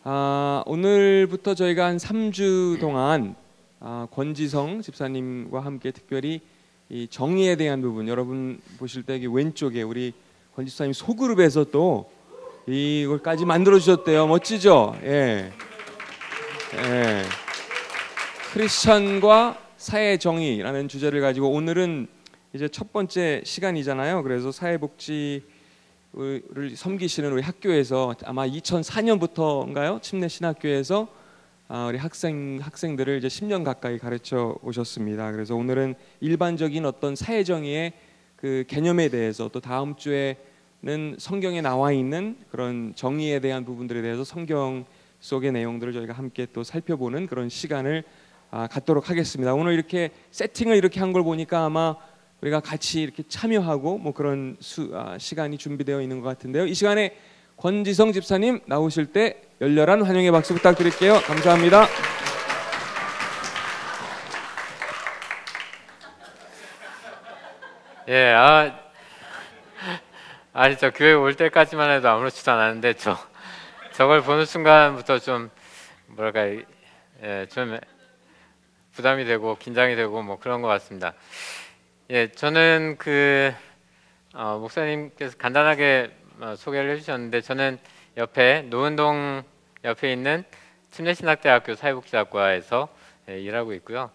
오늘부터 저희가 한 3주 동안 권지성 집사님과 함께 특별히 이 정의에 대한 부분, 여러분 보실 때 왼쪽에 우리 권지 집사님 소그룹에서 또 이걸까지 만들어 주셨대요. 멋지죠? 예. 예. 크리스천과 사회 정의라는 주제를 가지고 오늘은 이제 첫 번째 시간이잖아요. 그래서 사회복지를 섬기시는 우리 학교에서 아마 2004년부터인가요? 침례신학교에서 우리 학생들을 이제 10년 가까이 가르쳐 오셨습니다. 그래서 오늘은 일반적인 어떤 사회 정의의 그 개념에 대해서, 또 다음 주에는 성경에 나와 있는 그런 정의에 대한 부분들에 대해서 성경 속의 내용들을 저희가 함께 또 살펴보는 그런 시간을 갖도록 하겠습니다. 오늘 이렇게 세팅을 이렇게 한 걸 보니까 아마 우리가 같이 이렇게 참여하고 뭐 그런 시간이 준비되어 있는 것 같은데요. 이 시간에 권지성 집사님 나오실 때 열렬한 환영의 박수 부탁드릴게요. 감사합니다. 예, 저 교회 올 때까지만 해도 아무렇지도 않았는데 저걸 보는 순간부터 좀 뭐랄까, 좀 부담이 되고 긴장이 되고 뭐 그런 것 같습니다. 예, 저는 목사님께서 간단하게 소개를 해주셨는데, 저는 옆에 노은동 옆에 있는 침례신학대학교 사회복지학과에서 일하고 있고요.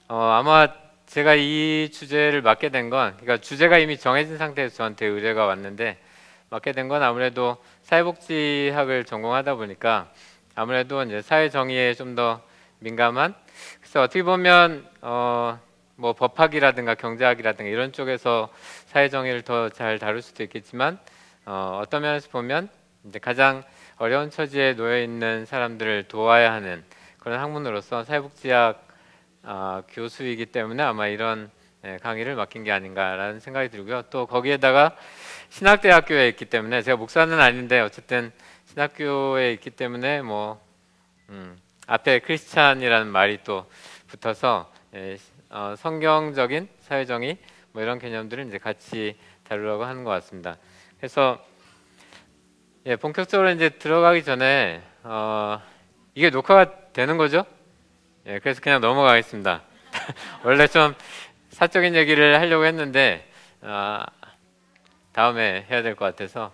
아마 제가 이 주제를 맡게 된 건, 그러니까 주제가 이미 정해진 상태에서 저한테 의뢰가 왔는데 맡게 된 건 아무래도 사회복지학을 전공하다 보니까 아무래도 이제 사회 정의에 좀 더 민감한, 그래서 어떻게 보면 뭐 법학이라든가 경제학이라든가 이런 쪽에서 사회 정의를 더 잘 다룰 수도 있겠지만 어떤 면에서 보면 이제 가장 어려운 처지에 놓여 있는 사람들을 도와야 하는 그런 학문으로서 사회복지학 교수이기 때문에 아마 이런 강의를 맡긴 게 아닌가라는 생각이 들고요. 또 거기에다가 신학대학교에 있기 때문에, 제가 목사는 아닌데 어쨌든 신학교에 있기 때문에 뭐 앞에 크리스찬이라는 말이 또 붙어서 성경적인 사회정의 뭐 이런 개념들을 이제 같이 다루려고 하는 것 같습니다. 그래서 본격적으로 이제 들어가기 전에 이게 녹화가 되는 거죠? 그래서 그냥 넘어가겠습니다. 원래 좀 사적인 얘기를 하려고 했는데 다음에 해야 될 것 같아서.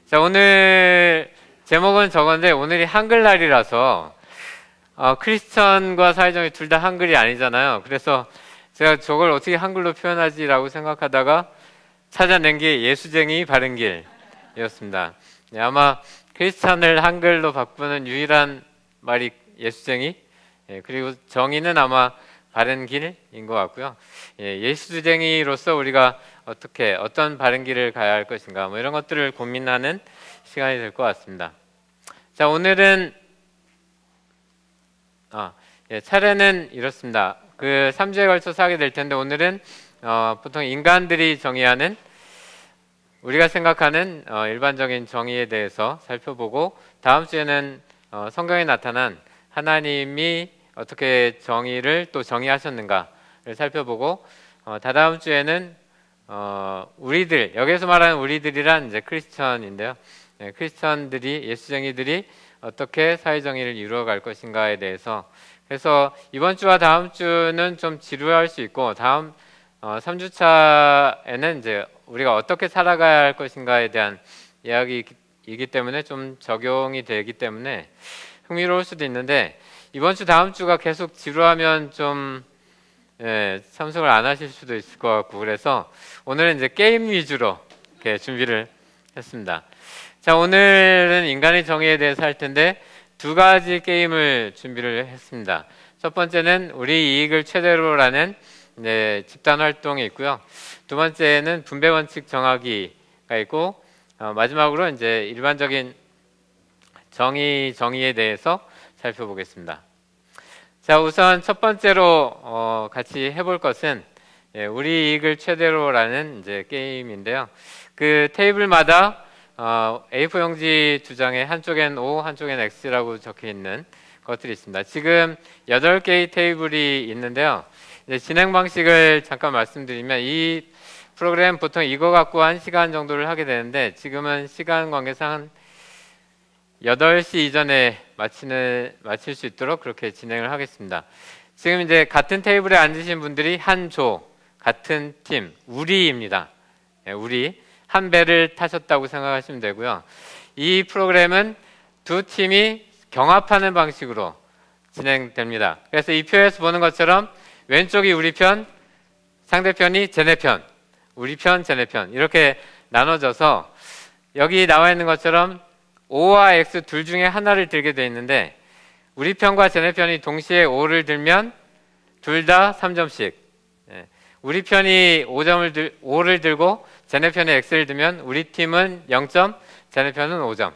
자, 오늘 제목은 저건데, 오늘이 한글날이라서 크리스천과 사회정의 둘 다 한글이 아니잖아요. 그래서 제가 저걸 어떻게 한글로 표현하지라고 생각하다가 찾아낸 게 예수쟁이 바른길이었습니다. 아마 크리스천을 한글로 바꾸는 유일한 말이 예수쟁이, 그리고 정의는 아마 바른 길인 것 같고요. 예수쟁이로서 우리가 어떤 바른 길을 가야 할 것인가, 뭐 이런 것들을 고민하는 시간이 될 것 같습니다. 자, 오늘은 차례는 이렇습니다. 3주에 걸쳐서 하게 될 텐데, 오늘은 보통 인간들이 정의하는, 우리가 생각하는 일반적인 정의에 대해서 살펴보고, 다음 주에는 성경에 나타난 하나님이 어떻게 정의를 또 정의하셨는가를 살펴보고, 다다음 주에는 우리들, 여기서 말하는 우리들이란 이제 크리스천인데요. 크리스천들이, 예수쟁이들이 어떻게 사회정의를 이루어갈 것인가에 대해서, 그래서 이번 주와 다음 주는 좀 지루할 수 있고, 다음 3주차에는 이제 우리가 어떻게 살아가야 할 것인가에 대한 이야기이기 때문에 좀 적용이 되기 때문에 흥미로울 수도 있는데, 이번 주 다음 주가 계속 지루하면 좀 참석을 안 하실 수도 있을 것 같고, 그래서 오늘은 이제 게임 위주로 이렇게 준비를 했습니다. 자, 오늘은 인간의 정의에 대해서 할 텐데, 두 가지 게임을 준비를 했습니다. 첫 번째는 우리 이익을 최대로라는 집단 활동이 있고요. 두 번째는 분배 원칙 정하기가 있고, 마지막으로 이제 일반적인 정의에 대해서 살펴보겠습니다. 자, 우선 첫 번째로 같이 해볼 것은 우리 이익을 최대로라는 이제 게임인데요. 그 테이블마다 A4 용지 두 장에 한쪽엔 O, 한쪽엔 X라고 적혀 있는 것들이 있습니다. 지금 8개의 테이블이 있는데요. 이제 진행 방식을 잠깐 말씀드리면, 이 프로그램 보통 이거 갖고 1시간 정도를 하게 되는데, 지금은 시간 관계상 8시 이전에 마칠 수 있도록 그렇게 진행을 하겠습니다. 지금 이제 같은 테이블에 앉으신 분들이 한 조, 같은 팀, 우리입니다. 우리 한 배를 타셨다고 생각하시면 되고요. 이 프로그램은 두 팀이 경합하는 방식으로 진행됩니다. 그래서 이 표에서 보는 것처럼 왼쪽이 우리 편, 상대편이 쟤네 편, 우리 편, 쟤네 편 이렇게 나눠져서 여기 나와 있는 것처럼 O와 X 둘 중에 하나를 들게 돼 있는데 우리 편과 쟤네 편이 동시에 O를 들면 둘 다 3점씩, 우리 편이 5를 들고 쟤네 편이 X를 들면 우리 팀은 0점, 쟤네 편은 5점.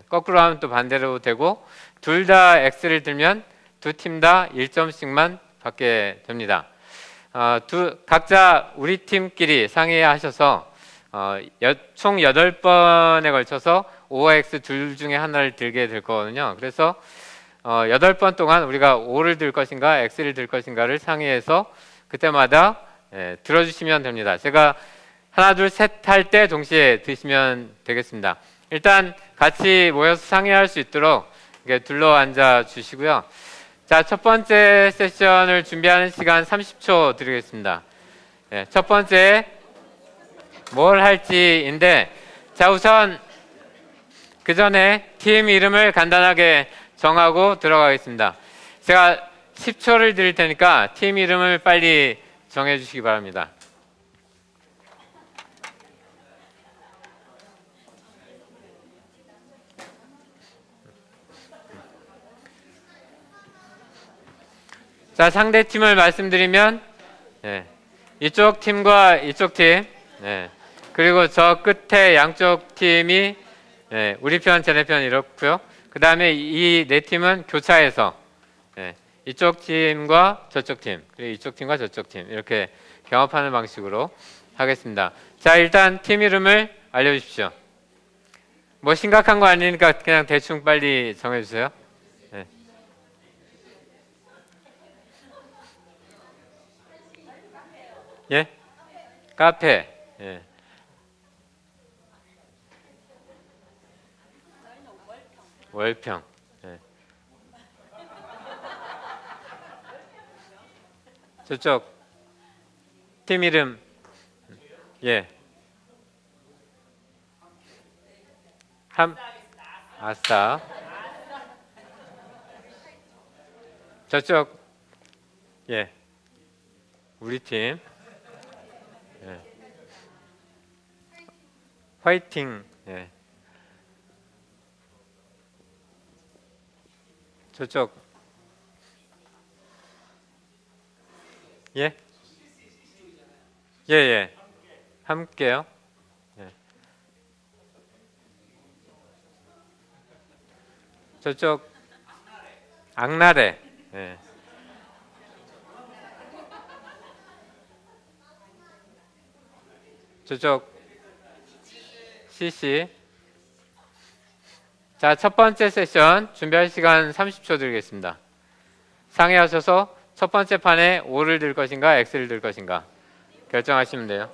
거꾸로 하면 또 반대로 되고 둘 다 X를 들면 두 팀 다 1점씩만 받게 됩니다. 각자 우리 팀끼리 상의하셔서 총 8번에 걸쳐서 O와 X 둘 중에 하나를 들게 될 거거든요. 그래서 8번 동안 우리가 O를 들 것인가 X를 들 것인가를 상의해서 그때마다 들어주시면 됩니다. 제가 하나 둘 셋 할 때 동시에 드시면 되겠습니다. 일단 같이 모여서 상의할 수 있도록 이렇게 둘러앉아 주시고요. 자, 첫 번째 세션을 준비하는 시간 30초 드리겠습니다. 첫 번째 뭘 할지인데, 자, 우선 그 전에 팀 이름을 간단하게 정하고 들어가겠습니다. 제가 10초를 드릴 테니까 팀 이름을 빨리 정해 주시기 바랍니다. 자, 상대 팀을 말씀드리면 이쪽 팀과 이쪽 팀, 그리고 저 끝에 양쪽 팀이 우리 편, 쟤네 편 이렇고요. 그 다음에 이 네 팀은 교차해서 이쪽 팀과 저쪽 팀, 그리고 이쪽 팀과 저쪽 팀 이렇게 경합하는 방식으로 하겠습니다. 자, 일단 팀 이름을 알려주십시오. 뭐 심각한 거 아니니까 그냥 대충 빨리 정해주세요. 예? 카페. 월평. 저쪽 팀 이름. 아싸. 저쪽 우리 팀. 화이팅. 저쪽 함께요. 저쪽 악나래. 저쪽 CC. 자, 첫 번째 세션 준비할 시간 30초 드리겠습니다. 상의하셔서 첫 번째 판에 O를 들 것인가 X를 들 것인가 결정하시면 돼요.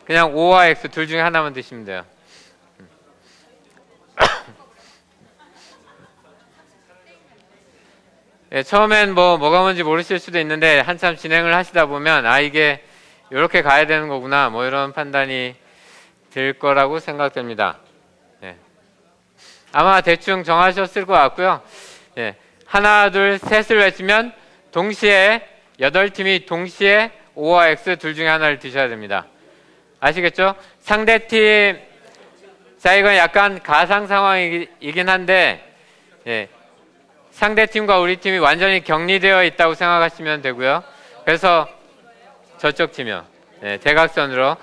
그냥 O와 X 둘 중에 하나만 드시면 돼요. 처음엔 뭐가 뭔지 모르실 수도 있는데 한참 진행을 하시다 보면 이게 이렇게 가야 되는 거구나 뭐 이런 판단이 들 거라고 생각됩니다. 아마 대충 정하셨을 것 같고요. 하나 둘 셋을 외치면 동시에 8팀이 동시에 O와 X 둘 중에 하나를 드셔야 됩니다. 아시겠죠? 상대팀, 자, 이건 약간 가상 상황이긴 한데 상대팀과 우리 팀이 완전히 격리되어 있다고 생각하시면 되고요. 그래서 저쪽 팀이요. 대각선으로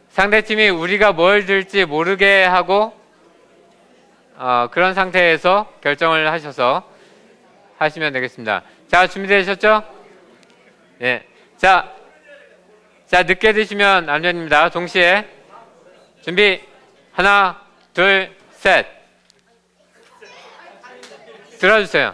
상대팀이 우리가 뭘 들지 모르게 하고 그런 상태에서 결정을 하셔서 하시면 되겠습니다. 자, 준비되셨죠? 자, 늦게 드시면 안 됩니다. 동시에 준비 하나 둘 셋 들어주세요.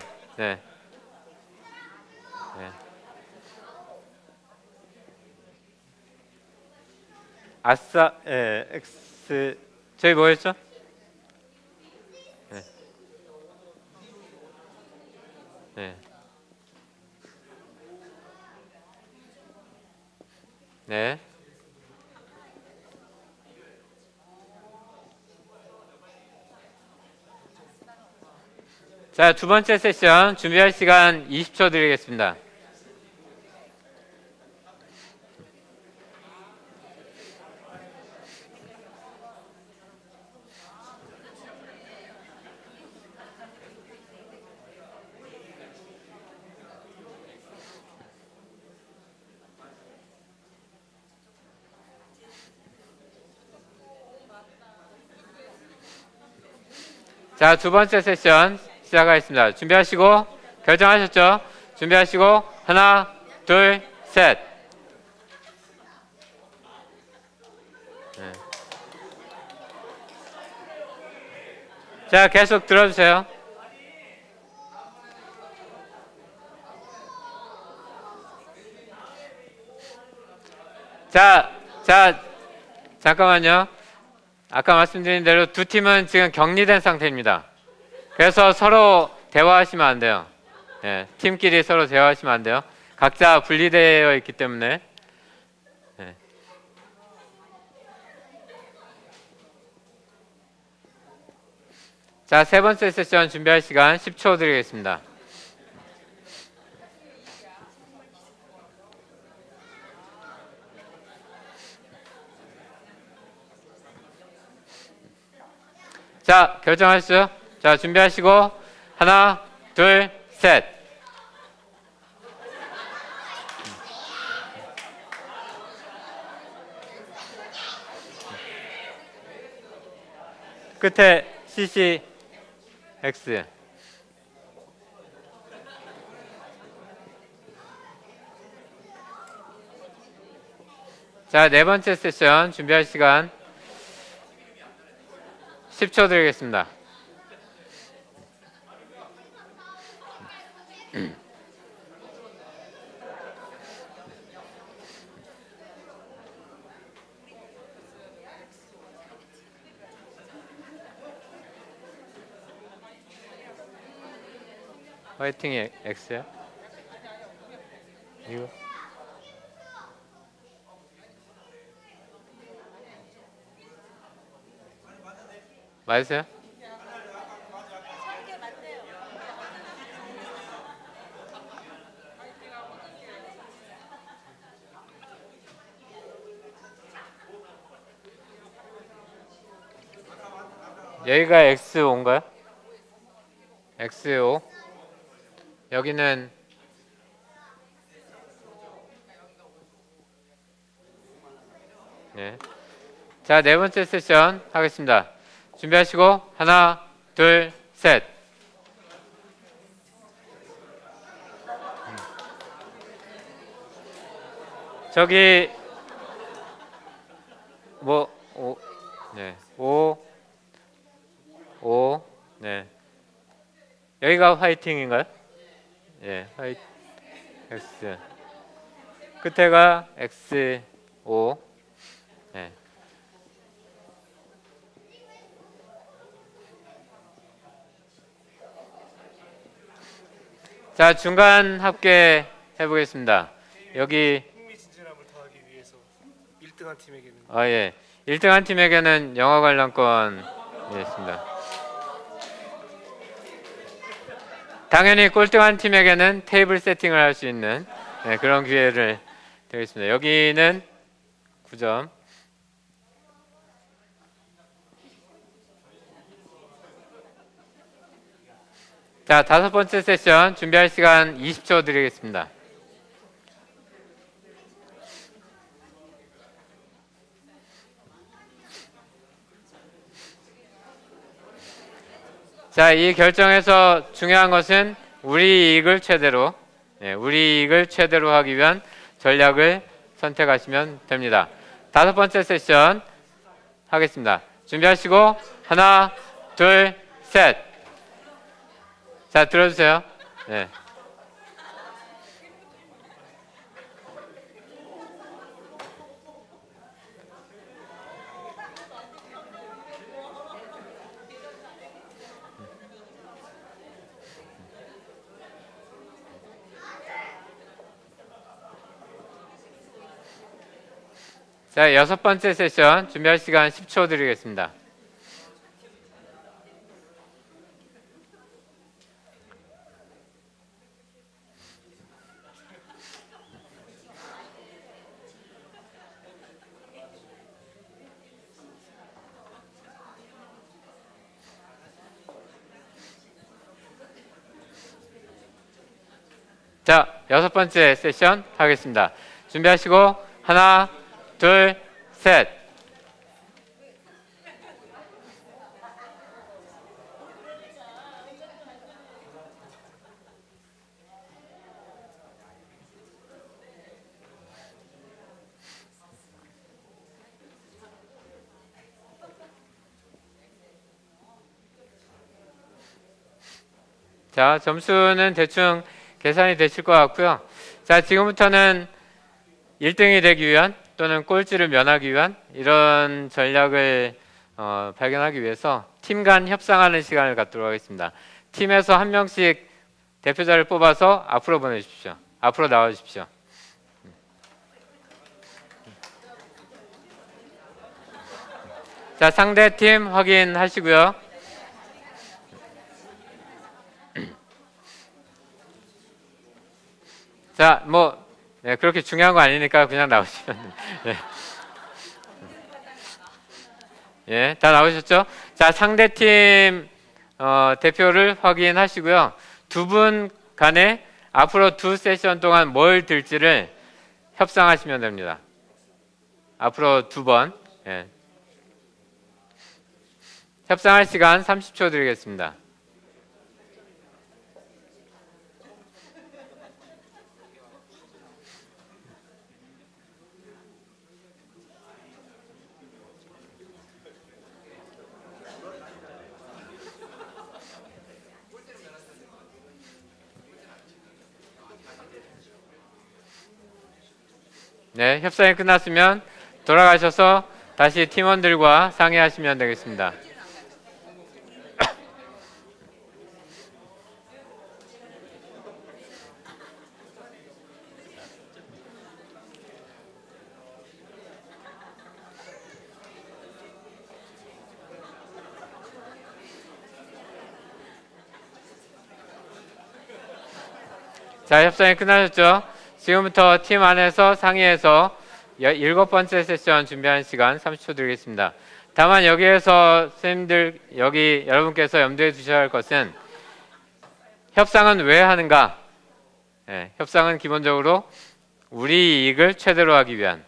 아싸, X 저희 뭐였죠? 네. 네. 자, 두 번째 세션 준비할 시간 20초 드리겠습니다. 자, 두 번째 세션 시작하겠습니다. 준비하시고 결정하셨죠? 준비하시고 하나, 둘, 셋. 네. 자, 계속 들어주세요. 자, 잠깐만요. 아까 말씀드린 대로 두 팀은 지금 격리된 상태입니다. 그래서 서로 대화하시면 안 돼요. 네, 팀끼리 서로 대화하시면 안 돼요. 각자 분리되어 있기 때문에. 네. 자, 세 번째 세션 준비할 시간 10초 드리겠습니다. 자, 결정하시죠. 자, 준비하시고 하나, 둘, 셋. 끝에 CC X. 자, 네 번째 세션 준비할 시간 10초 드리겠습니다. 화이팅 X야? 이거? 맞으세요? 여기가 X5인가요? X5. 여기는 네. 자, 네 번째 세션 하겠습니다. 준비하시고 하나, 둘, 셋. 저기 뭐 네. 5 네. 여기가 화이팅인가요? 예, 화이팅 X. 끝에가 X5. 네. 자, 중간 합계 해보겠습니다. 여기 흥미진진함을 더하기 위해서 1등한 팀에게는 예. 1등한 팀에게는 영화 관람권이 있습니다. 당연히 꼴등한 팀에게는 테이블 세팅을 할 수 있는 그런 기회를 드리겠습니다. 여기는 9점. 자, 다섯 번째 세션 준비할 시간 20초 드리겠습니다. 자, 이 결정에서 중요한 것은 우리 이익을 최대로 하기 위한 전략을 선택하시면 됩니다. 다섯 번째 세션 하겠습니다. 준비하시고 하나, 둘, 셋. 자, 들어주세요. 네. 자, 6번째 세션 준비할 시간 10초 드리겠습니다. 자, 6번째 세션 하겠습니다. 준비하시고 하나, 둘, 셋. 자, 점수는 대충 계산이 되실 것 같고요. 자, 지금부터는 1등이 되기 위한 또는 꼴찌를 면하기 위한 이런 전략을 발견하기 위해서 팀 간 협상하는 시간을 갖도록 하겠습니다. 팀에서 한 명씩 대표자를 뽑아서 앞으로 보내주십시오. 앞으로 나와주십시오. 자, 상대 팀 확인하시고요. 자, 뭐 네, 그렇게 중요한 거 아니니까 그냥 나오시면 네. 예, 다 나오셨죠? 자, 상대팀 대표를 확인하시고요. 두 분 간에 앞으로 2세션 동안 뭘 들지를 협상하시면 됩니다. 앞으로 2번. 예. 협상할 시간 30초 드리겠습니다. 네, 협상이 끝났으면 돌아가셔서 다시 팀원들과 상의하시면 되겠습니다. 자, 협상이 끝나셨죠? 지금부터 팀 안에서 상의해서 7번째 세션 준비하는 시간 30초 드리겠습니다. 다만 여기에서 선생님들, 여기 여러분께서 염두에 두셔야 할 것은 협상은 왜 하는가? 네, 협상은 기본적으로 우리 이익을 최대로 하기 위한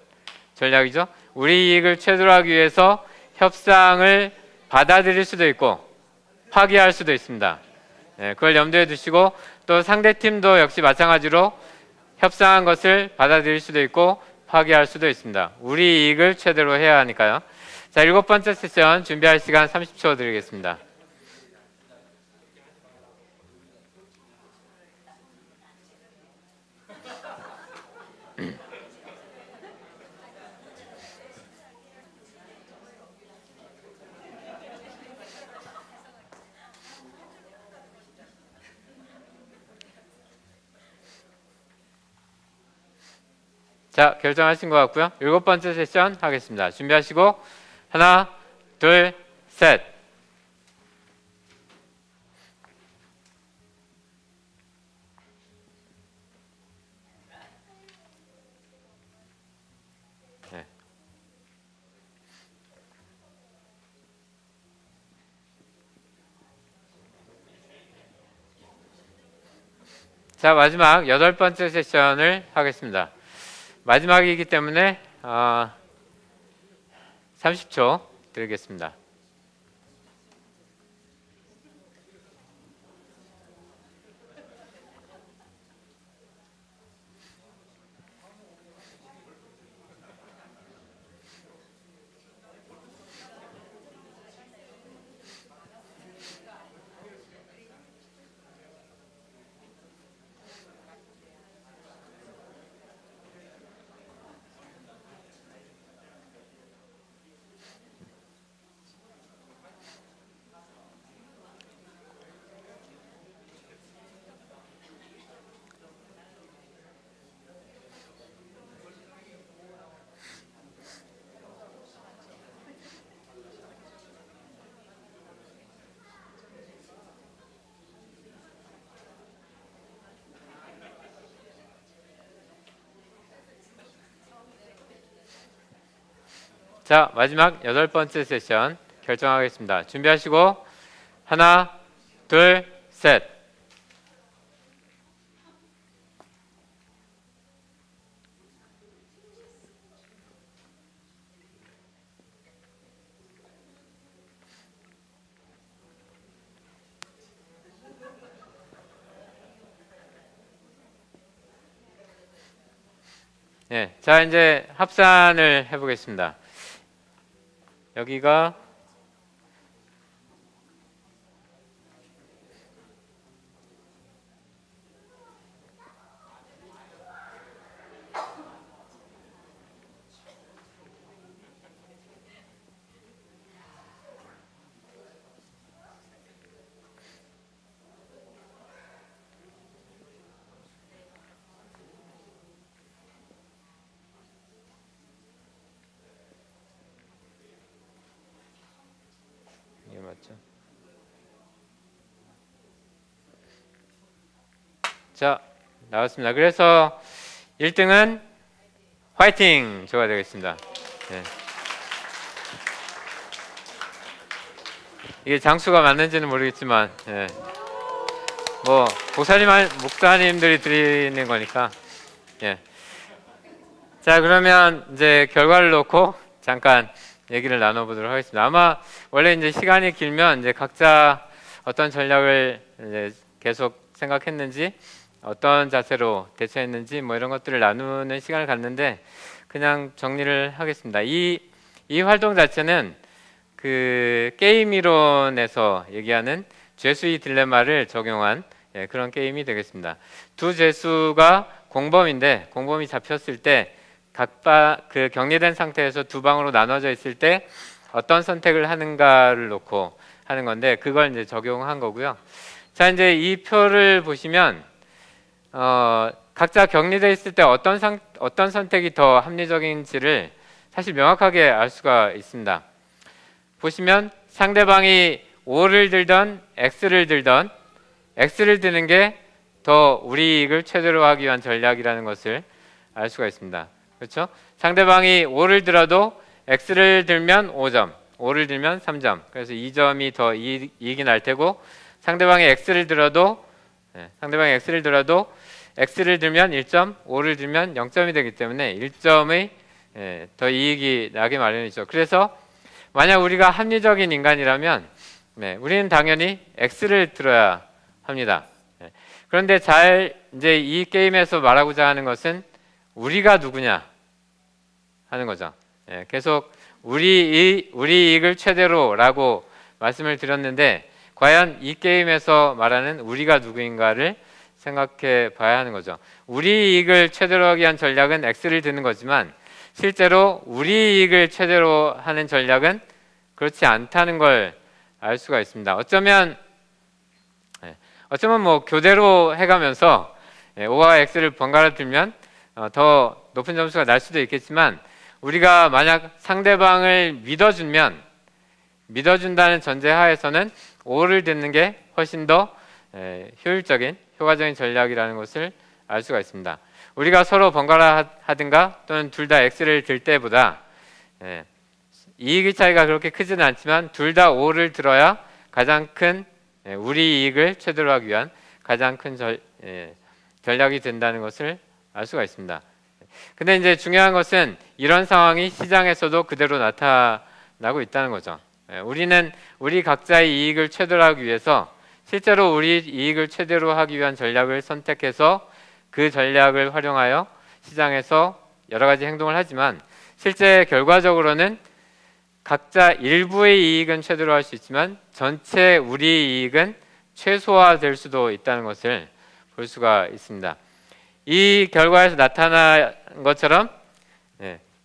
전략이죠. 우리 이익을 최대로 하기 위해서 협상을 받아들일 수도 있고 파기할 수도 있습니다. 네, 그걸 염두에 두시고 또 상대팀도 역시 마찬가지로 협상한 것을 받아들일 수도 있고 파기할 수도 있습니다. 우리 이익을 최대로 해야 하니까요. 자, 7번째 세션 준비할 시간 30초 드리겠습니다. 자, 결정하신 것 같고요. 7번째 세션 하겠습니다. 준비하시고 하나, 둘, 셋. 네. 자, 마지막 8번째 세션을 하겠습니다. 마지막이기 때문에 30초 드리겠습니다. 자, 마지막 8번째 세션 결정하겠습니다. 준비하시고 하나, 둘, 셋. 네, 자 이제 합산을 해보겠습니다. 여기가 이게 맞죠? 자, 나왔습니다. 그래서 1등은 화이팅 줘야 되겠습니다. 네. 이게 장수가 맞는지는 모르겠지만, 네. 뭐 목사님들이 드리는 거니까. 예. 자, 그러면 이제 결과를 놓고 잠깐 얘기를 나눠보도록 하겠습니다. 아마 원래 이제 시간이 길면 이제 각자 어떤 전략을 이제 계속 생각했는지, 어떤 자세로 대처했는지 뭐 이런 것들을 나누는 시간을 갖는데 그냥 정리를 하겠습니다. 이 활동 자체는 그 게임 이론에서 얘기하는 죄수의 딜레마를 적용한 그런 게임이 되겠습니다. 두 죄수가 공범인데 공범이 잡혔을 때 그 격리된 상태에서 두 방으로 나눠져 있을 때 어떤 선택을 하는가를 놓고 하는 건데 그걸 이제 적용한 거고요. 자, 이제 이 표를 보시면 각자 격리돼 있을 때 어떤 선택이 더 합리적인지를 사실 명확하게 알 수가 있습니다. 보시면 상대방이 O를 들던 X를 들던 X를 드는 게 더 우리 이익을 최대로 하기 위한 전략이라는 것을 알 수가 있습니다. 그렇죠? 상대방이 5를 들어도 X를 들면 5점, 5를 들면 3점. 그래서 2점이 더 이익이 날 테고 상대방이 X를 들어도 X를 들면 1점, 5를 들면 0점이 되기 때문에 1점의 더 이익이 나게 마련이죠. 그래서 만약 우리가 합리적인 인간이라면 우리는 당연히 X를 들어야 합니다. 그런데 이제 이 게임에서 말하고자 하는 것은 우리가 누구냐 하는 거죠. 계속 우리 이익을 최대로라고 말씀을 드렸는데 과연 이 게임에서 말하는 우리가 누구인가를 생각해 봐야 하는 거죠. 우리 이익을 최대로 하기 위한 전략은 X를 드는 거지만 실제로 우리 이익을 최대로 하는 전략은 그렇지 않다는 걸 알 수가 있습니다. 어쩌면 뭐 교대로 해가면서 O와 X를 번갈아 들면 더 높은 점수가 날 수도 있겠지만 우리가 만약 상대방을 믿어준다는 전제 하에서는 O를 듣는 게 훨씬 더 효과적인 전략이라는 것을 알 수가 있습니다. 우리가 서로 번갈아 하든가 또는 둘 다 X를 들 때보다 이익의 차이가 그렇게 크지는 않지만 둘 다 O를 들어야 가장 큰 우리 이익을 최대로 하기 위한 가장 큰 전략이 된다는 것을 알 수가 있습니다. 근데 이제 중요한 것은 이런 상황이 시장에서도 그대로 나타나고 있다는 거죠. 우리는 우리 각자의 이익을 최대로 하기 위해서 실제로 우리 이익을 최대로 하기 위한 전략을 선택해서 그 전략을 활용하여 시장에서 여러 가지 행동을 하지만 실제 결과적으로는 각자 일부의 이익은 최대로 할 수 있지만 전체 우리 이익은 최소화될 수도 있다는 것을 볼 수가 있습니다. 이 결과에서 나타난 것처럼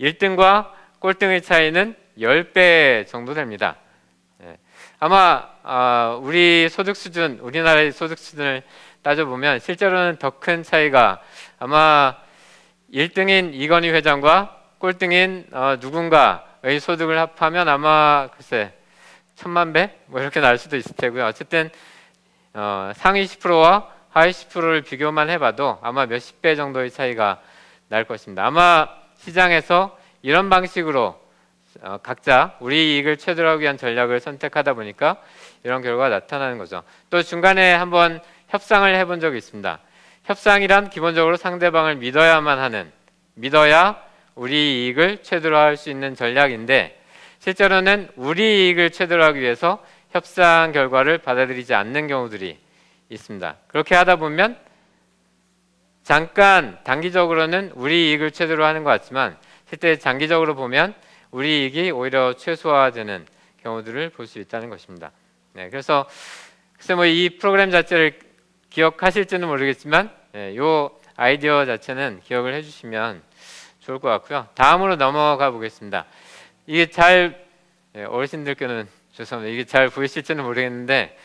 1등과 꼴등의 차이는 10배 정도 됩니다. 아마 우리나라의 소득 수준을 따져보면 실제로는 더 큰 차이가 아마 1등인 이건희 회장과 꼴등인 누군가의 소득을 합하면 아마 글쎄 1000만 배? 뭐 이렇게 날 수도 있을 테고요. 어쨌든 상위 10%와 하위 10%를 비교만 해봐도 아마 몇십 배 정도의 차이가 날 것입니다. 아마 시장에서 이런 방식으로 각자 우리 이익을 최대로 하기 위한 전략을 선택하다 보니까 이런 결과가 나타나는 거죠. 또 중간에 한번 협상을 해본 적이 있습니다. 협상이란 기본적으로 상대방을 믿어야 우리 이익을 최대로 할 수 있는 전략인데, 실제로는 우리 이익을 최대로 하기 위해서 협상 결과를 받아들이지 않는 경우들이 있습니다. 그렇게 하다 보면 잠깐 단기적으로는 우리 이익을 최대로 하는 것 같지만 실제 장기적으로 보면 우리 이익이 오히려 최소화되는 경우들을 볼 수 있다는 것입니다. 네, 그래서 글쎄 뭐 이 프로그램 자체를 기억하실지는 모르겠지만 이 아이디어 자체는 기억을 해주시면 좋을 것 같고요. 다음으로 넘어가 보겠습니다. 이게 잘 어르신들께는 죄송합니다. 이게 잘 보이실지는 모르겠는데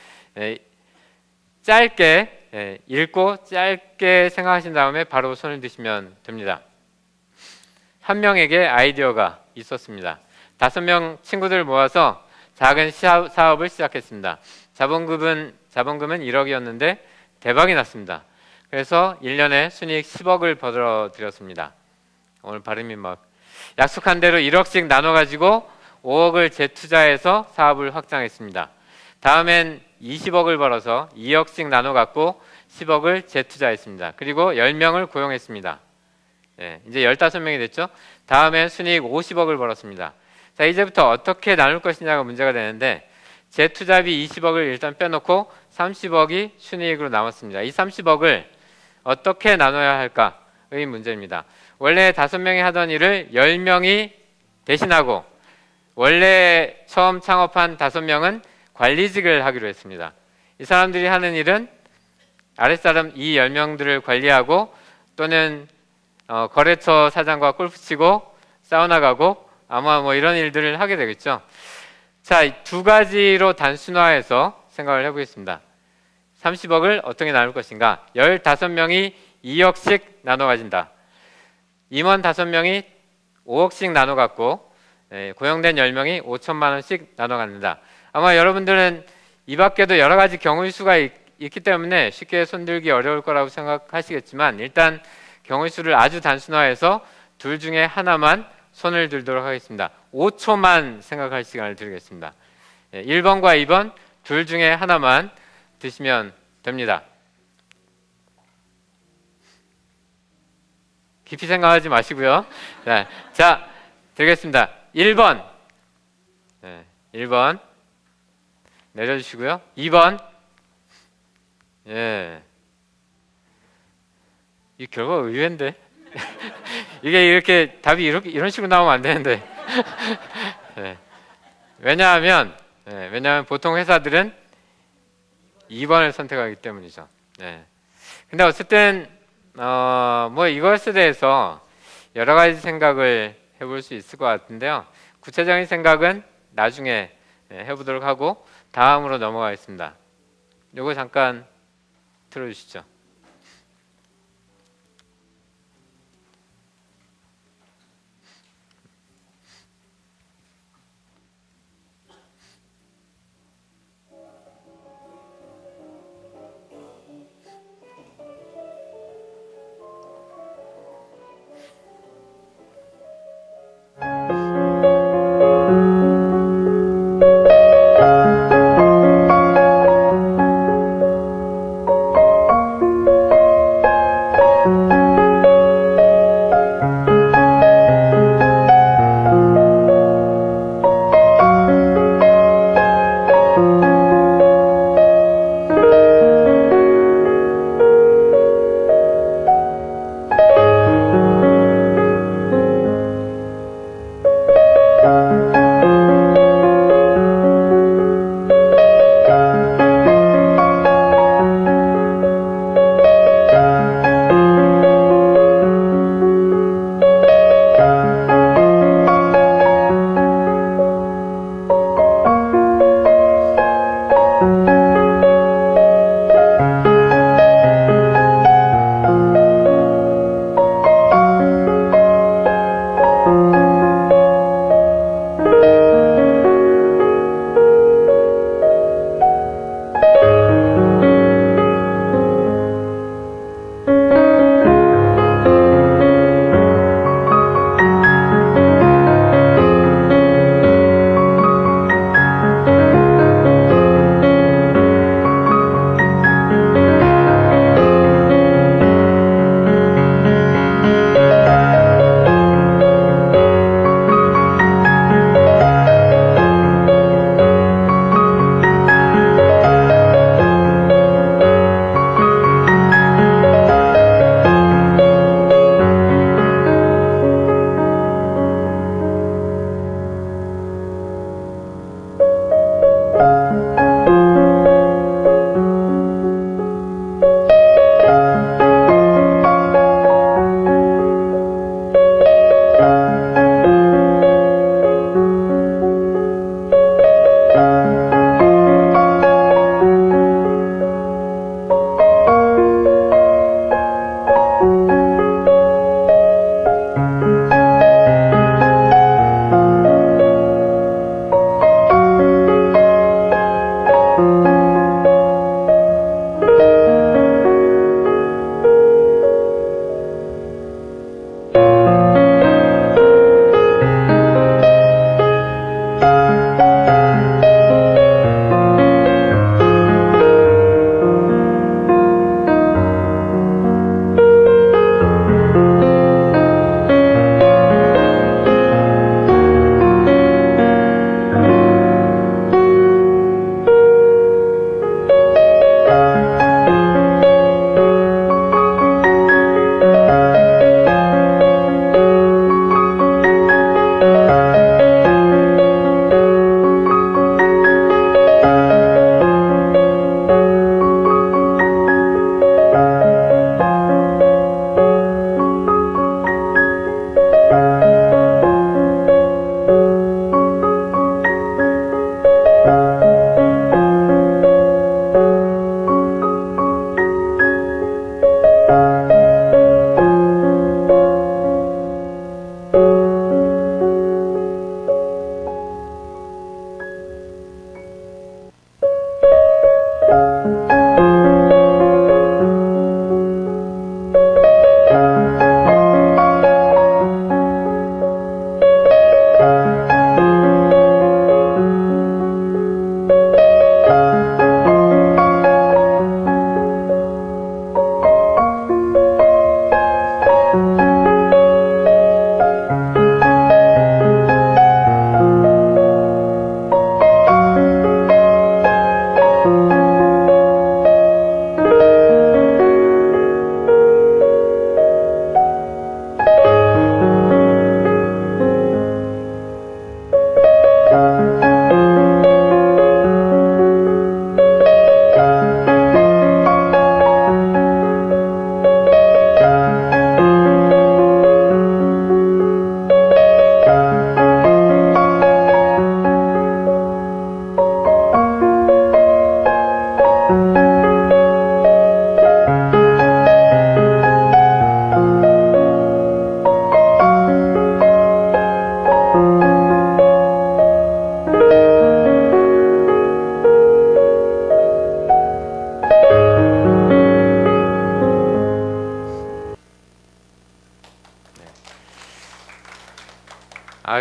짧게 읽고 짧게 생각하신 다음에 바로 손을 드시면 됩니다. 한 명에게 아이디어가 있었습니다. 5명 친구들 모아서 작은 사업을 시작했습니다. 자본금은 1억이었는데 대박이 났습니다. 그래서 1년에 순이익 10억을 벌어들였습니다. 오늘 발음이 막 약속한 대로 1억씩 나눠가지고 5억을 재투자해서 사업을 확장했습니다. 다음엔 20억을 벌어서 2억씩 나눠 갖고 10억을 재투자했습니다. 그리고 10명을 고용했습니다. 이제 15명이 됐죠. 다음에 순이익 50억을 벌었습니다. 자, 이제부터 어떻게 나눌 것이냐가 문제가 되는데 재투자비 20억을 일단 빼놓고 30억이 순이익으로 남았습니다. 이 30억을 어떻게 나눠야 할까의 문제입니다. 원래 5명이 하던 일을 10명이 대신하고 원래 처음 창업한 5명은 관리직을 하기로 했습니다. 이 사람들이 하는 일은 아랫사람 이 10명들을 관리하고 또는 거래처 사장과 골프 치고 사우나 가고 아마 뭐 이런 일들을 하게 되겠죠. 자, 2가지로 단순화해서 생각을 해보겠습니다. 30억을 어떻게 나눌 것인가? 15명이 2억씩 나눠 가진다. 임원 5명이 5억씩 나눠 갖고 고용된 10명이 5천만 원씩 나눠 갖는다. 아마 여러분들은 이 밖에도 여러 가지 경우의 수가 있기 때문에 쉽게 손들기 어려울 거라고 생각하시겠지만 일단 경우의 수를 아주 단순화해서 둘 중에 하나만 손을 들도록 하겠습니다. 5초만 생각할 시간을 드리겠습니다. 1번과 2번 둘 중에 하나만 드시면 됩니다. 깊이 생각하지 마시고요. 자, 드리겠습니다. 1번. 1번. 내려주시고요. 2번. 이 결과가 의외인데. 이게 이렇게 답이 이런 식으로 나오면 안 되는데. 왜냐하면 보통 회사들은 2번을 선택하기 때문이죠. 근데 어쨌든 뭐 이것에 대해서 여러 가지 생각을 해볼 수 있을 것 같은데요. 구체적인 생각은 나중에 해보도록 하고 다음으로 넘어가겠습니다. 요거 잠깐 틀어주시죠.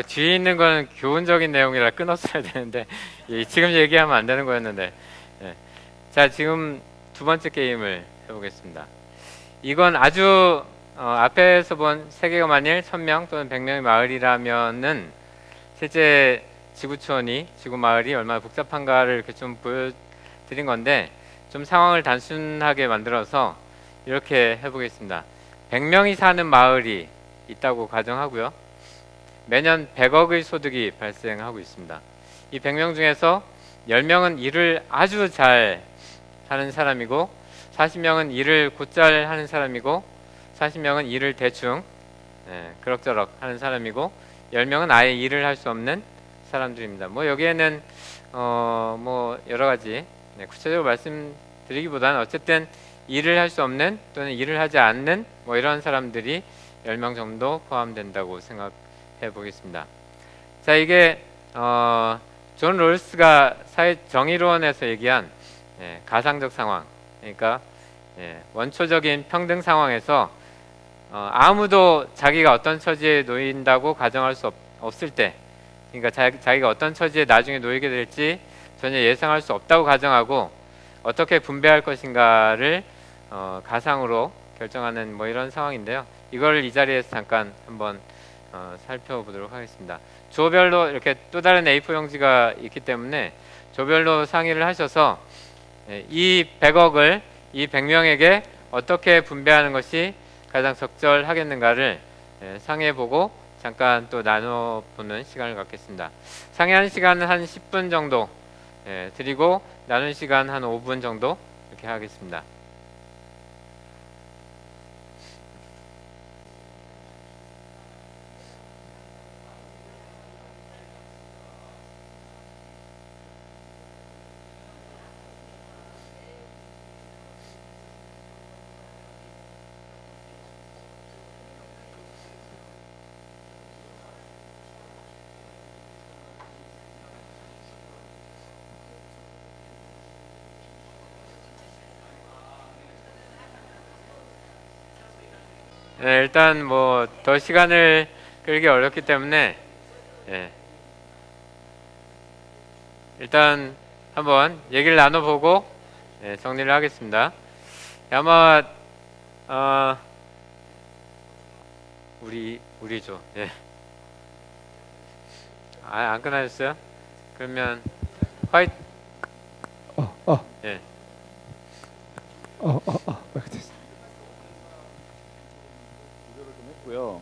뒤에 있는 건 교훈적인 내용이라 끊었어야 되는데 지금 얘기하면 안 되는 거였는데. 예. 자, 지금 두 번째 게임을 해보겠습니다. 이건 아주 앞에서 본 세계가 만일 1000명 또는 100명의 마을이라면은 실제 지구촌이 지구 마을이 얼마나 복잡한가를 이렇게 좀 보여드린 건데, 좀 상황을 단순하게 만들어서 이렇게 해보겠습니다. 100명이 사는 마을이 있다고 가정하고요. 매년 100억의 소득이 발생하고 있습니다. 이 100명 중에서 10명은 일을 아주 잘 하는 사람이고, 40명은 일을 곧잘 하는 사람이고, 40명은 일을 대충 그럭저럭 하는 사람이고, 10명은 아예 일을 할 수 없는 사람들입니다. 뭐 여기에는 뭐 여러 가지 구체적으로 말씀드리기보다는 어쨌든 일을 할 수 없는 또는 일을 하지 않는 뭐 이런 사람들이 10명 정도 포함된다고 생각해 보겠습니다. 자, 이게 존 롤스가 사회정의론에서 얘기한 가상적 상황, 그러니까 원초적인 평등 상황에서 아무도 자기가 어떤 처지에 놓인다고 가정할 수 없을 때, 그러니까 자기가 어떤 처지에 나중에 놓이게 될지 전혀 예상할 수 없다고 가정하고 어떻게 분배할 것인가를 가상으로 결정하는 뭐 이런 상황인데요. 이걸 이 자리에서 잠깐 한번 살펴보도록 하겠습니다. 조별로 이렇게 또 다른 A4 용지가 있기 때문에 조별로 상의를 하셔서 이 100억을 이 100명에게 어떻게 분배하는 것이 가장 적절하겠는가를 상의해보고 잠깐 또 나눠보는 시간을 갖겠습니다. 상의하는 시간은 한 10분 정도 드리고 나눈 시간 한 5분 정도 이렇게 하겠습니다. 일단 뭐 더 시간을 끌기 어렵기 때문에 일단 한번 얘기를 나눠보고 정리를 하겠습니다. 아마 우리죠. 안 끝나셨어요? 그러면 화이트. 고요.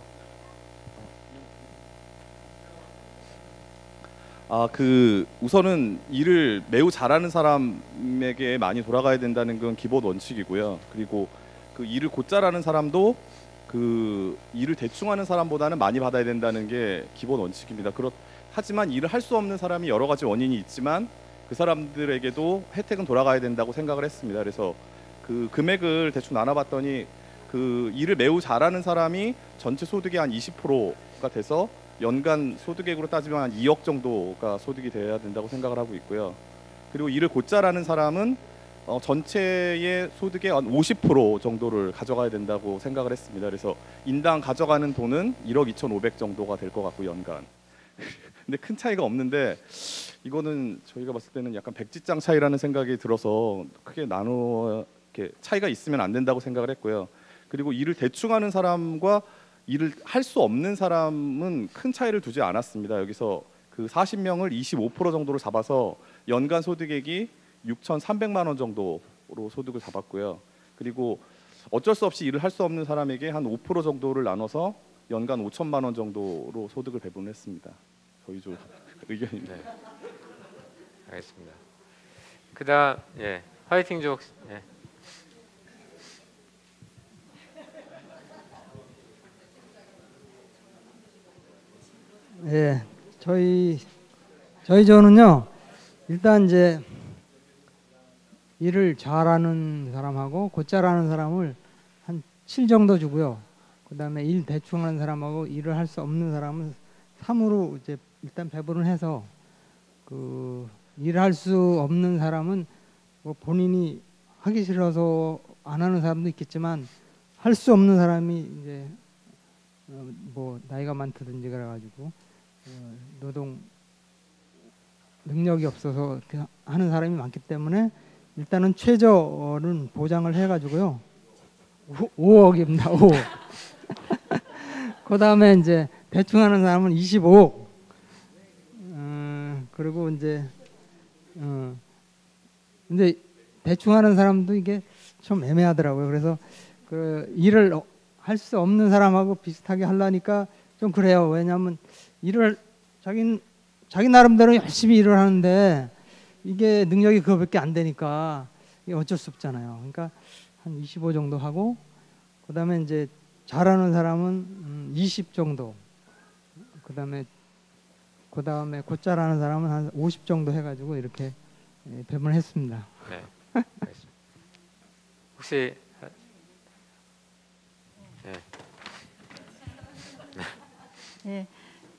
우선은 일을 매우 잘하는 사람에게 많이 돌아가야 된다는 건 기본 원칙이고요. 그리고 그 일을 곧잘 하는 사람도 그 일을 대충 하는 사람보다는 많이 받아야 된다는 게 기본 원칙입니다. 하지만 일을 할 수 없는 사람이 여러 가지 원인이 있지만 그 사람들에게도 혜택은 돌아가야 된다고 생각을 했습니다. 그래서 그 금액을 대충 나눠봤더니 그 일을 매우 잘하는 사람이 전체 소득의 한 20%가 돼서 연간 소득액으로 따지면 한 2억 정도가 소득이 돼야 된다고 생각을 하고 있고요. 그리고 일을 곧잘 하는 사람은 전체의 소득의 한 50% 정도를 가져가야 된다고 생각을 했습니다. 그래서 인당 가져가는 돈은 1억 2,500 정도가 될 것 같고 연간. 근데 큰 차이가 없는데 이거는 저희가 봤을 때는 약간 백지장 차이라는 생각이 들어서 크게 이렇게 차이가 있으면 안 된다고 생각을 했고요. 그리고 일을 대충 하는 사람과 일을 할 수 없는 사람은 큰 차이를 두지 않았습니다. 여기서 그 40명을 25% 정도로 잡아서 연간 소득액이 6,300만 원 정도로 소득을 잡았고요. 그리고 어쩔 수 없이 일을 할 수 없는 사람에게 한 5% 정도를 나눠서 연간 5천만 원 정도로 소득을 배분했습니다. 저희 조 의견입니다. 알겠습니다. 그다음 화이팅 족. 저희 조는요, 일단 이제 일을 잘하는 사람하고 곧잘 하는 사람을 한 7 정도 주고요. 그다음에 일 대충 하는 사람하고 일을 할 수 없는 사람은 3으로 이제 일단 배분을 해서 그 일할 수 없는 사람은 뭐 본인이 하기 싫어서 안 하는 사람도 있겠지만 할 수 없는 사람이 이제 뭐 나이가 많다든지 그래가지고 노동 능력이 없어서 이렇게 하는 사람이 많기 때문에 일단은 최저는 보장을 해가지고요. 5억입니다. 5억. 그 다음에 이제 대충 하는 사람은 25억. 그리고 이제 근데 대충 하는 사람도 이게 좀 애매하더라고요. 그래서 그 일을 할 수 없는 사람하고 비슷하게 하려니까 좀 그래요. 왜냐하면 일을 자기 나름대로 열심히 일을 하는데 이게 능력이 그거밖에 안 되니까 이게 어쩔 수 없잖아요. 그러니까 한 25 정도 하고 그다음에 이제 잘하는 사람은 20 정도. 그다음에 곧잘 하는 사람은 한 50 정도 해가지고 이렇게 배분했습니다. 네, 알겠습니다. 혹시 네,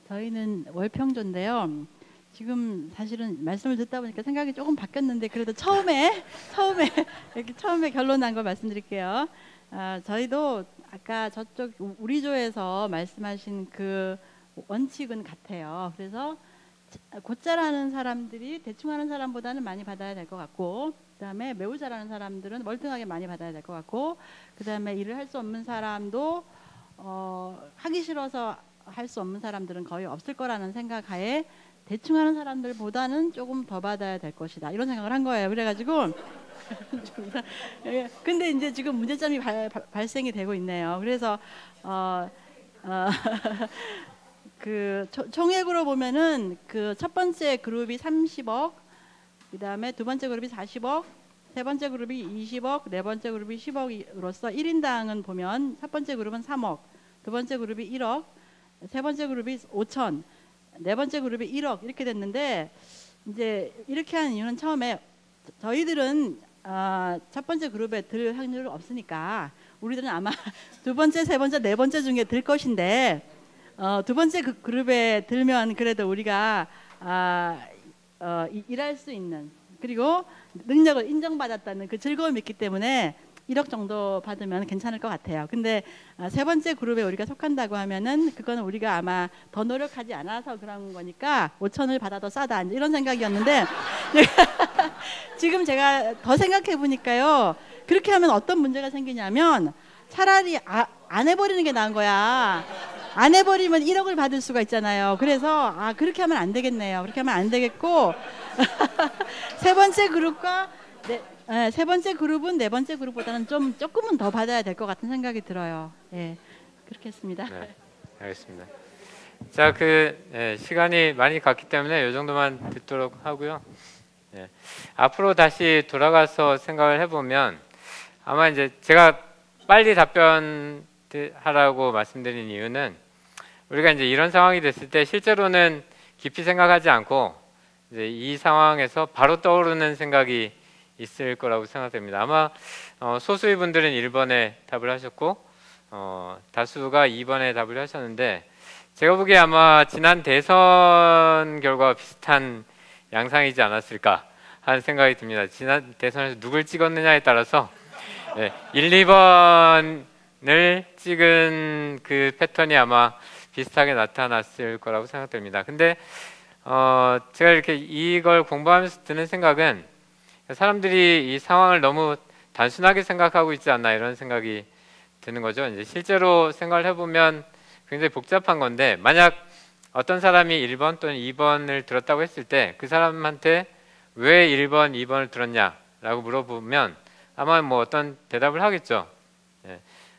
저희는 월평조인데요. 지금 사실은 말씀을 듣다 보니까 생각이 조금 바뀌었는데 그래도 처음에 이렇게 처음에 결론 난 걸 말씀드릴게요. 저희도 아까 저쪽 우리 조에서 말씀하신 그 원칙은 같아요. 그래서 곧잘 하는 사람들이 대충 하는 사람보다는 많이 받아야 될 것 같고, 그다음에 매우 잘하는 사람들은 월등하게 많이 받아야 될 것 같고, 그다음에 일을 할 수 없는 사람도 하기 싫어서 할 수 없는 사람들은 거의 없을 거라는 생각하에 대충 하는 사람들보다는 조금 더 받아야 될 것이다, 이런 생각을 한 거예요. 그래가지고 근데 이제 지금 문제점이 발생이 되고 있네요. 그래서 그 총액으로 보면은 그 첫 번째 그룹이 30억, 그다음에 두 번째 그룹이 40억, 세 번째 그룹이 20억, 네 번째 그룹이 10억으로서 1인당은 보면 첫 번째 그룹은 3억, 두 번째 그룹이 1억, 세 번째 그룹이 5천, 네 번째 그룹이 1억 이렇게 됐는데, 이제 이렇게 한 이유는 처음에 저희들은 첫 번째 그룹에 들 확률이 없으니까 우리들은 아마 두 번째, 세 번째, 네 번째 중에 들 것인데, 두 번째 그 그룹에 들면 그래도 우리가 일할 수 있는, 그리고 능력을 인정받았다는 그 즐거움이 있기 때문에 1억 정도 받으면 괜찮을 것 같아요. 근데 세 번째 그룹에 우리가 속한다고 하면은 그거는 우리가 아마 더 노력하지 않아서 그런 거니까 5천을 받아도 싸다, 이런 생각이었는데 지금 제가 더 생각해 보니까요, 그렇게 하면 어떤 문제가 생기냐면 차라리 안 해버리는 게 나은 거야. 안 해버리면 1억을 받을 수가 있잖아요. 그래서 그렇게 하면 안 되겠네요. 그렇게 하면 안 되겠고 세 번째 그룹과 세 번째 그룹은 네 번째 그룹보다는 조금은 더 받아야 될 것 같은 생각이 들어요. 예, 그렇게 했습니다. 네, 알겠습니다. 자, 시간이 많이 갔기 때문에 이 정도만 듣도록 하고요. 예, 앞으로 다시 돌아가서 생각을 해보면 아마 이제 제가 빨리 답변하라고 말씀드린 이유는, 우리가 이제 이런 상황이 됐을 때 실제로는 깊이 생각하지 않고 이제 이 상황에서 바로 떠오르는 생각이 있을 거라고 생각됩니다. 아마 소수의 분들은 1번에 답을 하셨고 다수가 2번에 답을 하셨는데, 제가 보기에 아마 지난 대선 결과와 비슷한 양상이지 않았을까 하는 생각이 듭니다. 지난 대선에서 누굴 찍었느냐에 따라서 1, 2번을 찍은 그 패턴이 아마 비슷하게 나타났을 거라고 생각됩니다. 근데 제가 이렇게 이걸 공부하면서 드는 생각은, 사람들이 이 상황을 너무 단순하게 생각하고 있지 않나, 이런 생각이 드는 거죠. 이제 실제로 생각을 해보면 굉장히 복잡한 건데, 만약 어떤 사람이 1번 또는 2번을 들었다고 했을 때 그 사람한테 왜 1번, 2번을 들었냐라고 물어보면 아마 뭐 어떤 대답을 하겠죠.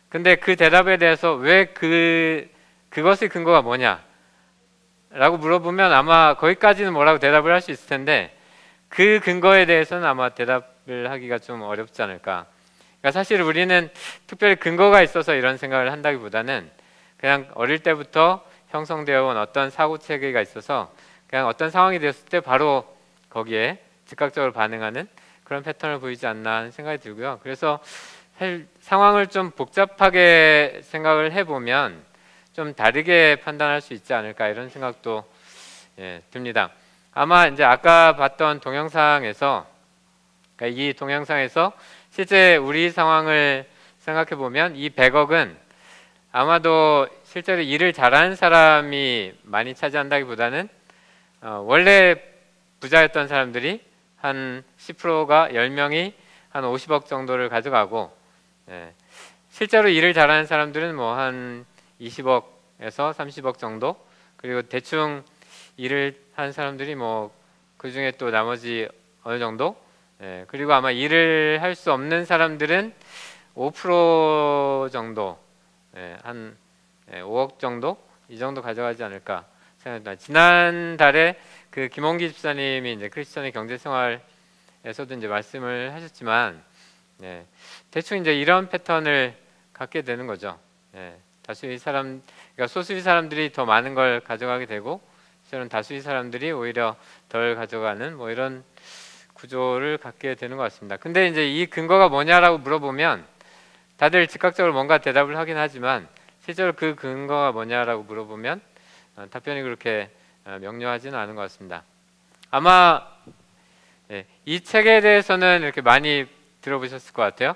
근데 그 대답에 대해서 왜 그것의 근거가 뭐냐 라고 물어보면 아마 거기까지는 뭐라고 대답을 할 수 있을 텐데, 그 근거에 대해서는 아마 대답을 하기가 좀 어렵지 않을까. 그러니까 사실 우리는 특별히 근거가 있어서 이런 생각을 한다기보다는 그냥 어릴 때부터 형성되어 온 어떤 사고 체계가 있어서 그냥 어떤 상황이 되었을 때 바로 거기에 즉각적으로 반응하는 그런 패턴을 보이지 않나 하는 생각이 들고요. 그래서 사실 상황을 좀 복잡하게 생각을 해보면 좀 다르게 판단할 수 있지 않을까, 이런 생각도 듭니다. 아마 이제 아까 봤던 동영상에서, 그러니까 이 동영상에서 실제 우리 상황을 생각해 보면 이 100억은 아마도 실제로 일을 잘하는 사람이 많이 차지한다기보다는 원래 부자였던 사람들이 한 10%가 10명이 한 50억 정도를 가져가고, 실제로 일을 잘하는 사람들은 뭐 한 20억에서 30억 정도, 그리고 대충 일을 하는 사람들이 뭐 그 중에 또 나머지 어느 정도, 그리고 아마 일을 할 수 없는 사람들은 5% 정도, 한 5억 정도 이 정도 가져가지 않을까 생각합니다. 지난달에 그 김홍기 집사님이 이제 크리스천의 경제생활에서도 이제 말씀을 하셨지만, 대충 이제 이런 패턴을 갖게 되는 거죠. 다수의 사람, 그러니까 소수의 사람들이 더 많은 걸 가져가게 되고, 실제로는 다수의 사람들이 오히려 덜 가져가는 뭐 이런 구조를 갖게 되는 것 같습니다. 근데 이제 이 근거가 뭐냐라고 물어보면 다들 즉각적으로 뭔가 대답을 하긴 하지만, 실제로 그 근거가 뭐냐라고 물어보면 답변이 그렇게 명료하지는 않은 것 같습니다. 아마 이 책에 대해서는 이렇게 많이 들어보셨을 것 같아요.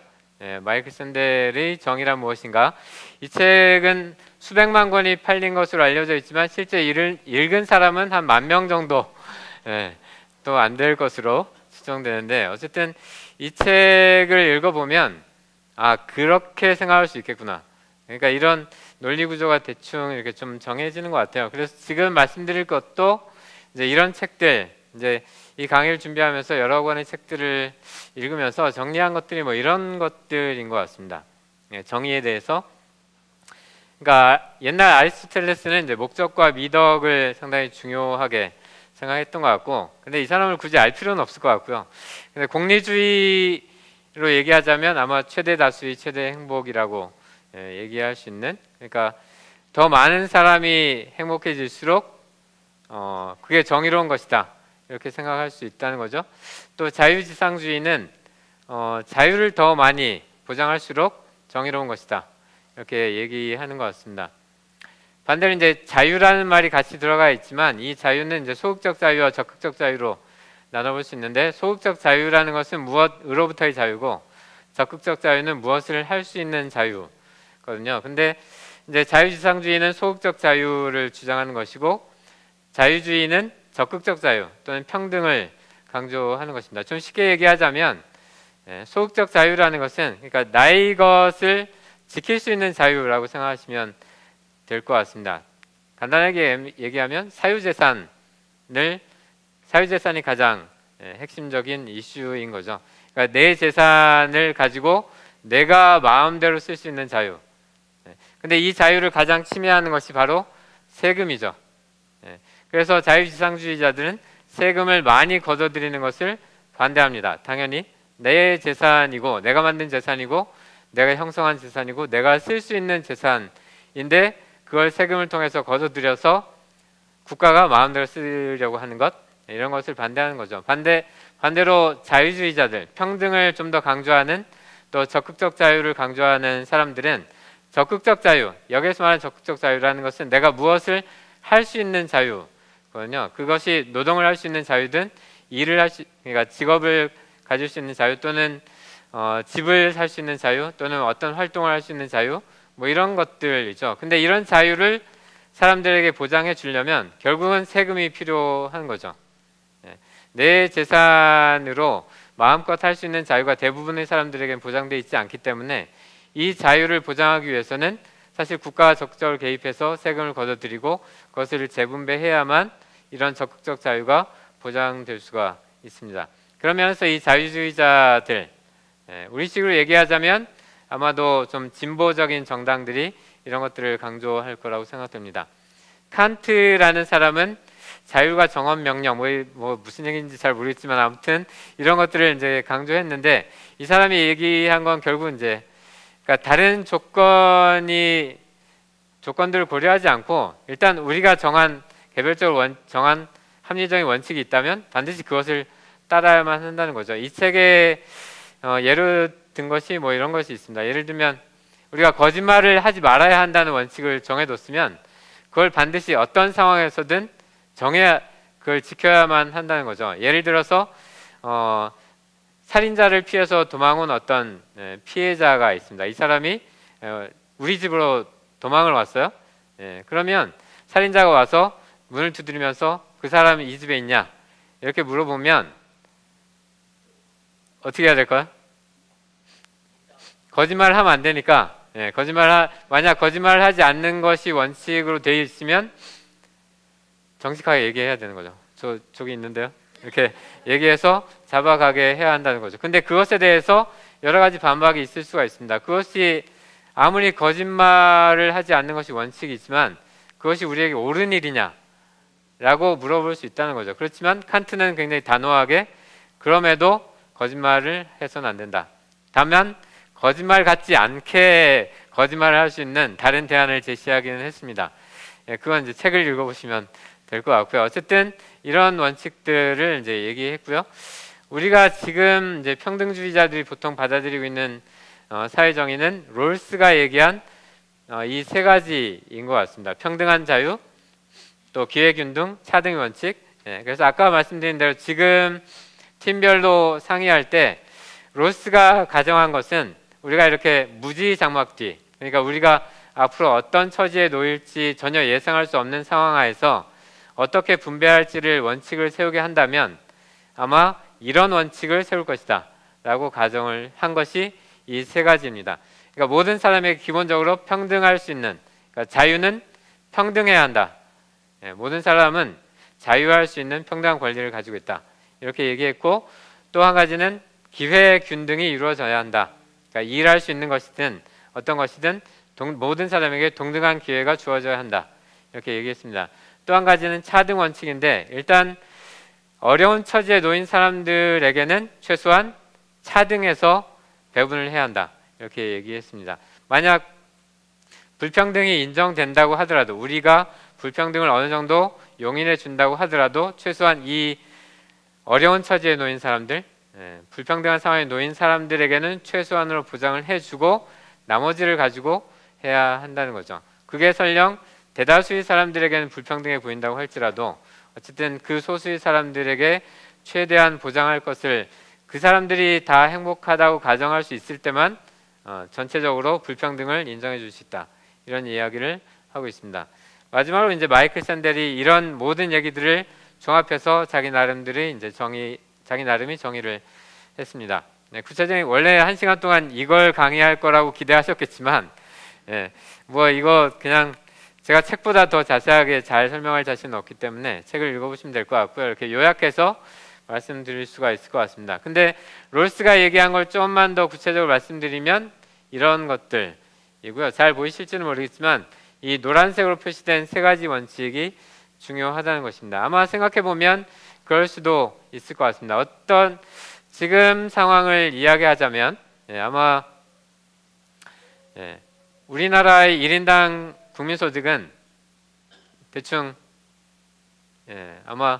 마이클 샌델의 정의란 무엇인가. 이 책은 수백만 권이 팔린 것으로 알려져 있지만 실제 읽은 사람은 한 10,000명 정도 또 안 될 것으로 추정되는데, 어쨌든 이 책을 읽어보면 그렇게 생각할 수 있겠구나. 그러니까 이런 논리 구조가 대충 이렇게 좀 정해지는 것 같아요. 그래서 지금 말씀드릴 것도 이제 이런 책들, 이제 이 강의를 준비하면서 여러 권의 책들을 읽으면서 정리한 것들이 뭐 이런 것들인 것 같습니다. 정의에 대해서. 그러니까 옛날 아리스토텔레스는 이제 목적과 미덕을 상당히 중요하게 생각했던 것 같고, 근데 이 사람을 굳이 알 필요는 없을 것 같고요. 근데 공리주의로 얘기하자면 아마 최대 다수의 최대 행복이라고 얘기할 수 있는, 그러니까 더 많은 사람이 행복해질수록 그게 정의로운 것이다, 이렇게 생각할 수 있다는 거죠. 또 자유지상주의는 자유를 더 많이 보장할수록 정의로운 것이다, 이렇게 얘기하는 것 같습니다. 반대로 이제 자유라는 말이 같이 들어가 있지만, 이 자유는 이제 소극적 자유와 적극적 자유로 나눠볼 수 있는데, 소극적 자유라는 것은 무엇으로부터의 자유고, 적극적 자유는 무엇을 할 수 있는 자유거든요. 근데 이제 자유지상주의는 소극적 자유를 주장하는 것이고, 자유주의는 적극적 자유 또는 평등을 강조하는 것입니다. 좀 쉽게 얘기하자면 소극적 자유라는 것은, 그러니까 나의 것을 지킬 수 있는 자유라고 생각하시면 될 것 같습니다. 간단하게 얘기하면 사유재산이 가장 핵심적인 이슈인 거죠. 그러니까 내 재산을 가지고 내가 마음대로 쓸 수 있는 자유. 근데 이 자유를 가장 침해하는 것이 바로 세금이죠. 그래서 자유지상주의자들은 세금을 많이 걷어들이는 것을 반대합니다. 당연히 내 재산이고, 내가 만든 재산이고, 내가 형성한 재산이고, 내가 쓸 수 있는 재산인데 그걸 세금을 통해서 걷어들여서 국가가 마음대로 쓰려고 하는 것, 이런 것을 반대하는 거죠. 반대로 자유주의자들, 평등을 좀 더 강조하는, 또 적극적 자유를 강조하는 사람들은 적극적 자유, 여기서 말하는 적극적 자유라는 것은 내가 무엇을 할 수 있는 자유거든요. 그것이 노동을 할 수 있는 자유든 그러니까 직업을 가질 수 있는 자유, 또는 집을 살 수 있는 자유, 또는 어떤 활동을 할 수 있는 자유, 뭐 이런 것들이죠. 근데 이런 자유를 사람들에게 보장해 주려면 결국은 세금이 필요한 거죠. 내 재산으로 마음껏 할 수 있는 자유가 대부분의 사람들에게는 보장되어 있지 않기 때문에, 이 자유를 보장하기 위해서는 사실 국가가 적극적으로 개입해서 세금을 걷어들이고 그것을 재분배해야만 이런 적극적 자유가 보장될 수가 있습니다. 그러면서 이 자유주의자들, 우리식으로 얘기하자면 아마도 좀 진보적인 정당들이 이런 것들을 강조할 거라고 생각됩니다. 칸트라는 사람은 자율과 정원 명령, 뭐 무슨 얘기인지 잘 모르겠지만 아무튼 이런 것들을 이제 강조했는데, 이 사람이 얘기한 건 결국 이제 그러니까 다른 조건들을 고려하지 않고 일단 우리가 개별적으로 정한 합리적인 원칙이 있다면 반드시 그것을 따라야만 한다는 거죠. 이 책에 예로 든 것이 뭐 이런 것이 있습니다. 예를 들면 우리가 거짓말을 하지 말아야 한다는 원칙을 정해뒀으면 그걸 반드시 어떤 상황에서든 그걸 지켜야만 한다는 거죠. 예를 들어서 살인자를 피해서 도망온 어떤 피해자가 있습니다. 이 사람이 우리 집으로 도망을 왔어요. 그러면 살인자가 와서 문을 두드리면서 그 사람이 이 집에 있냐 이렇게 물어보면 어떻게 해야 될까요? 거짓말을 하면 안 되니까 만약 거짓말을 하지 않는 것이 원칙으로 되어 있으면 정직하게 얘기해야 되는 거죠. 저기 있는데요. 이렇게 얘기해서 잡아가게 해야 한다는 거죠. 근데 그것에 대해서 여러 가지 반박이 있을 수가 있습니다. 그것이 아무리 거짓말을 하지 않는 것이 원칙이지만 그것이 우리에게 옳은 일이냐 라고 물어볼 수 있다는 거죠. 그렇지만 칸트는 굉장히 단호하게 그럼에도 거짓말을 해서는 안 된다. 다만 거짓말 같지 않게 거짓말을 할 수 있는 다른 대안을 제시하기는 했습니다. 그건 이제 책을 읽어보시면 될 것 같고요. 어쨌든 이런 원칙들을 이제 얘기했고요. 우리가 지금 이제 평등주의자들이 보통 받아들이고 있는 사회 정의는 롤스가 얘기한 이 세 가지인 것 같습니다. 평등한 자유, 또 기회균등, 차등의 원칙. 그래서 아까 말씀드린 대로 지금 팀별로 상의할 때 롤스가 가정한 것은 우리가 이렇게 무지장막뒤, 그러니까 우리가 앞으로 어떤 처지에 놓일지 전혀 예상할 수 없는 상황 하에서 어떻게 분배할지를 원칙을 세우게 한다면 아마 이런 원칙을 세울 것이다 라고 가정을 한 것이 이 세 가지입니다. 그러니까 모든 사람에게 기본적으로 평등할 수 있는, 그러니까 자유는 평등해야 한다. 모든 사람은 자유할 수 있는 평등한 권리를 가지고 있다. 이렇게 얘기했고, 또 한 가지는 기회 균등이 이루어져야 한다. 그러니까 일할 수 있는 것이든 어떤 것이든 모든 사람에게 동등한 기회가 주어져야 한다. 이렇게 얘기했습니다. 또 한 가지는 차등 원칙인데, 일단 어려운 처지에 놓인 사람들에게는 최소한 차등해서 배분을 해야 한다. 이렇게 얘기했습니다. 만약 불평등이 인정된다고 하더라도, 우리가 불평등을 어느 정도 용인해 준다고 하더라도 최소한 이 어려운 처지에 놓인 사람들, 불평등한 상황에 놓인 사람들에게는 최소한으로 보장을 해주고 나머지를 가지고 해야 한다는 거죠. 그게 설령 대다수의 사람들에게는 불평등해 보인다고 할지라도 어쨌든 그 소수의 사람들에게 최대한 보장할 것을 그 사람들이 다 행복하다고 가정할 수 있을 때만 전체적으로 불평등을 인정해 줄 수 있다. 이런 이야기를 하고 있습니다. 마지막으로 이제 마이클 샌델이 이런 모든 얘기들을 종합해서 자기 나름의 정의를 했습니다. 구체적인 원래 1시간 동안 이걸 강의할 거라고 기대하셨겠지만, 뭐 이거 그냥 제가 책보다 더 자세하게 잘 설명할 자신은 없기 때문에 책을 읽어보시면 될 것 같고요. 이렇게 요약해서 말씀드릴 수가 있을 것 같습니다. 근데 롤스가 얘기한 걸 좀만 더 구체적으로 말씀드리면 이런 것들이고요. 잘 보이실지는 모르겠지만 이 노란색으로 표시된 세 가지 원칙이 중요하다는 것입니다. 아마 생각해보면 그럴 수도 있을 것 같습니다. 어떤 지금 상황을 이야기하자면 아마 우리나라의 1인당 국민소득은 대충 아마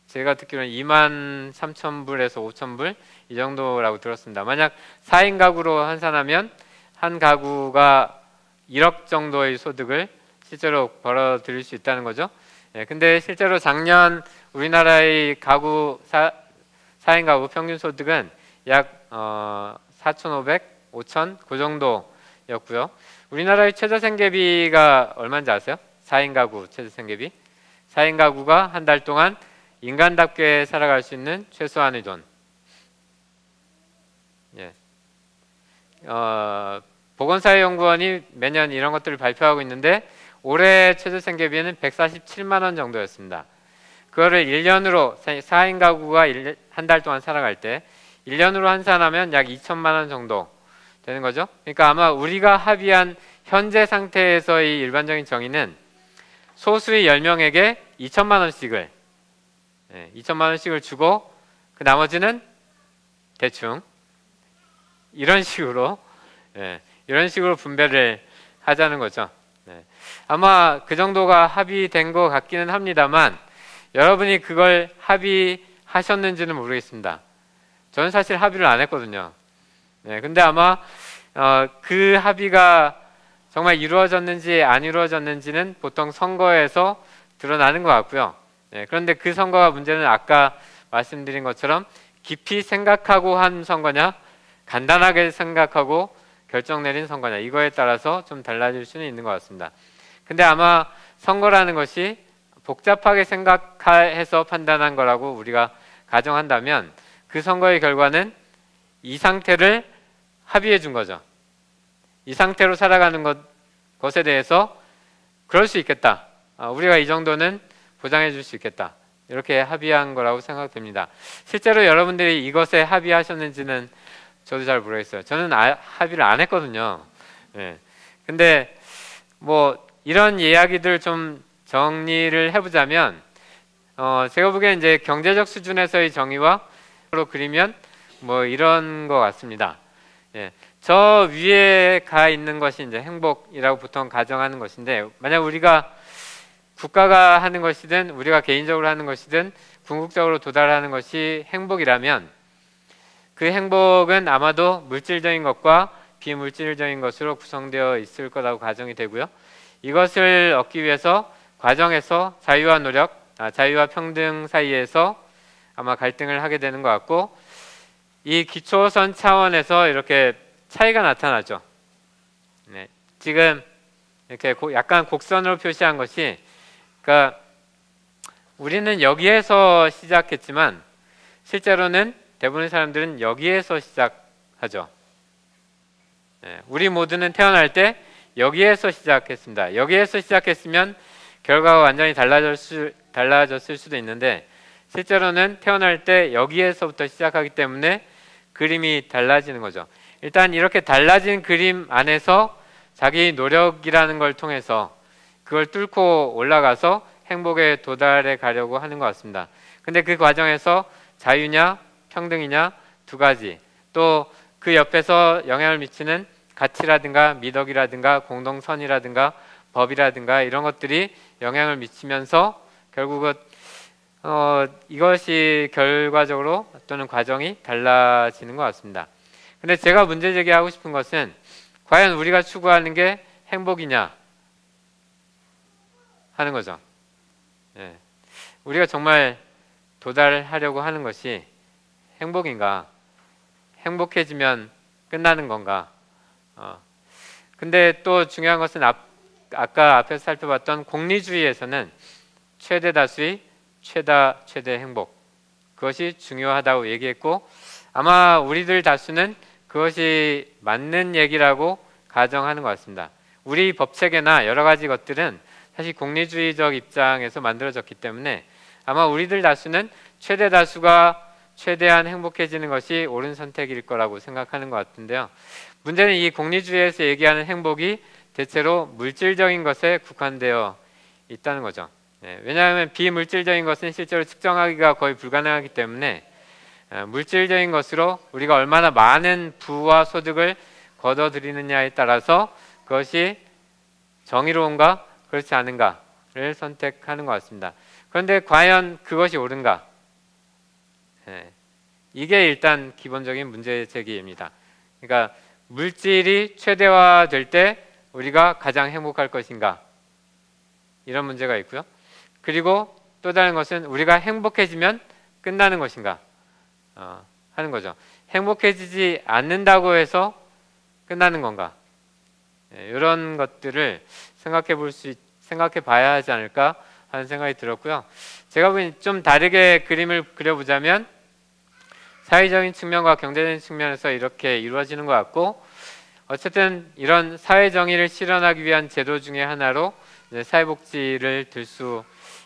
제가 듣기로는 23,000불에서 5,000불 이 정도라고 들었습니다. 만약 4인 가구로 환산하면 한 가구가 1억 정도의 소득을 실제로 벌어들일 수 있다는 거죠. 근데 실제로 작년 우리나라의 4인 가구 평균 소득은 약 4,500, 5,000 그 정도였고요. 우리나라의 최저생계비가 얼마인지 아세요? 4인 가구 최저생계비. 4인 가구가 한 달 동안 인간답게 살아갈 수 있는 최소한의 돈. 보건사회연구원이 매년 이런 것들을 발표하고 있는데 올해 최저생계비는 147만 원 정도였습니다. 그거를 1년으로 4인 가구가 한 달 동안 살아갈 때 1년으로 환산하면 약 2천만 원 정도 되는 거죠. 그러니까 아마 우리가 합의한 현재 상태에서의 일반적인 정의는 소수의 10명에게 2천만 원씩을 2천만 원씩을 주고 그 나머지는 대충 이런 식으로 분배를 하자는 거죠. 아마 그 정도가 합의된 것 같기는 합니다만 여러분이 그걸 합의하셨는지는 모르겠습니다. 저는 사실 합의를 안 했거든요. 근데 아마 그 합의가 정말 이루어졌는지 안 이루어졌는지는 보통 선거에서 드러나는 것 같고요. 그런데 그 선거가 문제는 아까 말씀드린 것처럼 깊이 생각하고 한 선거냐, 간단하게 생각하고 결정 내린 선거냐, 이거에 따라서 좀 달라질 수는 있는 것 같습니다. 근데 아마 선거라는 것이 복잡하게 생각해서 판단한 거라고 우리가 가정한다면 그 선거의 결과는 이 상태를 합의해 준 거죠. 이 상태로 살아가는 것에 대해서 그럴 수 있겠다. 우리가 이 정도는 보장해 줄 수 있겠다. 이렇게 합의한 거라고 생각됩니다. 실제로 여러분들이 이것에 합의하셨는지는 저도 잘 모르겠어요. 저는 합의를 안 했거든요. 예. 근데 뭐 이런 이야기들 좀 정리를 해보자면 제가 보기엔 이제 경제적 수준에서의 정의와 로 그리면 뭐 이런 것 같습니다. 예. 저 위에 가 있는 것이 이제 행복이라고 보통 가정하는 것인데, 만약 우리가 국가가 하는 것이든 우리가 개인적으로 하는 것이든 궁극적으로 도달하는 것이 행복이라면 그 행복은 아마도 물질적인 것과 비물질적인 것으로 구성되어 있을 거라고 가정이 되고요. 이것을 얻기 위해서 과정에서 자유와 노력, 자유와 평등 사이에서 아마 갈등을 하게 되는 것 같고, 이 기초선 차원에서 이렇게 차이가 나타나죠. 네, 지금 이렇게 약간 곡선으로 표시한 것이, 그러니까 우리는 여기에서 시작했지만 실제로는 대부분의 사람들은 여기에서 시작하죠. 네, 우리 모두는 태어날 때 여기에서 시작했습니다. 여기에서 시작했으면 결과가 완전히 달라졌을 수도 있는데, 실제로는 태어날 때 여기에서부터 시작하기 때문에 그림이 달라지는 거죠. 일단 이렇게 달라진 그림 안에서 자기 노력이라는 걸 통해서 그걸 뚫고 올라가서 행복에 도달해 가려고 하는 것 같습니다. 근데 그 과정에서 자유냐 평등이냐 두 가지, 또 그 옆에서 영향을 미치는 가치라든가 미덕이라든가 공동선이라든가 법이라든가 이런 것들이 영향을 미치면서 결국은 이것이 결과적으로 또는 과정이 달라지는 것 같습니다. 근데 제가 문제 제기하고 싶은 것은 과연 우리가 추구하는 게 행복이냐 하는 거죠. 예. 우리가 정말 도달하려고 하는 것이 행복인가? 행복해지면 끝나는 건가? 근데 또 중요한 것은 아까 앞에서 살펴봤던 공리주의에서는 최대 다수의 최대 행복, 그것이 중요하다고 얘기했고, 아마 우리들 다수는 그것이 맞는 얘기라고 가정하는 것 같습니다. 우리 법체계나 여러 가지 것들은 사실 공리주의적 입장에서 만들어졌기 때문에 아마 우리들 다수는 최대 다수가 최대한 행복해지는 것이 옳은 선택일 거라고 생각하는 것 같은데요. 문제는 이 공리주의에서 얘기하는 행복이 대체로 물질적인 것에 국한되어 있다는 거죠. 네, 왜냐하면 비물질적인 것은 실제로 측정하기가 거의 불가능하기 때문에 물질적인 것으로 우리가 얼마나 많은 부와 소득을 거둬들이느냐에 따라서 그것이 정의로운가 그렇지 않은가를 선택하는 것 같습니다. 그런데 과연 그것이 옳은가? 네, 이게 일단 기본적인 문제 제기입니다. 그러니까 물질이 최대화될 때 우리가 가장 행복할 것인가? 이런 문제가 있고요. 그리고 또 다른 것은 우리가 행복해지면 끝나는 것인가 하는 거죠. 행복해지지 않는다고 해서 끝나는 건가? 네, 이런 것들을 생각해 봐야 하지 않을까 하는 생각이 들었고요. 제가 보기엔 좀 다르게 그림을 그려보자면 사회적인 측면과 경제적인 측면에서 이렇게 이루어지는 것 같고, 어쨌든 이런 사회 정의를 실현하기 위한 제도 중에 하나로 사회복지를 들 수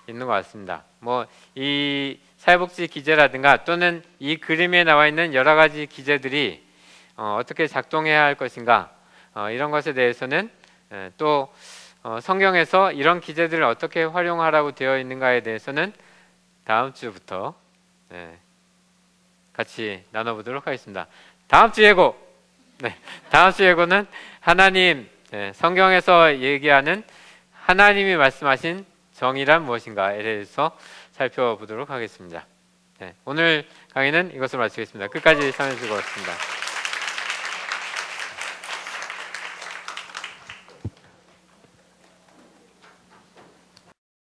있는 것 같습니다. 뭐 이 사회복지 기제라든가 또는 이 그림에 나와 있는 여러 가지 기제들이 어떻게 작동해야 할 것인가, 이런 것에 대해서는 또 성경에서 이런 기제들을 어떻게 활용하라고 되어 있는가에 대해서는 다음 주부터 같이 나눠보도록 하겠습니다. 다음 주 예고. 다음 주 예고는 하나님, 성경에서 얘기하는 하나님이 말씀하신 정의란 무엇인가에 대해서 살펴보도록 하겠습니다. 오늘 강의는 이것으로 마치겠습니다. 끝까지 참여해 주셔서 고맙습니다.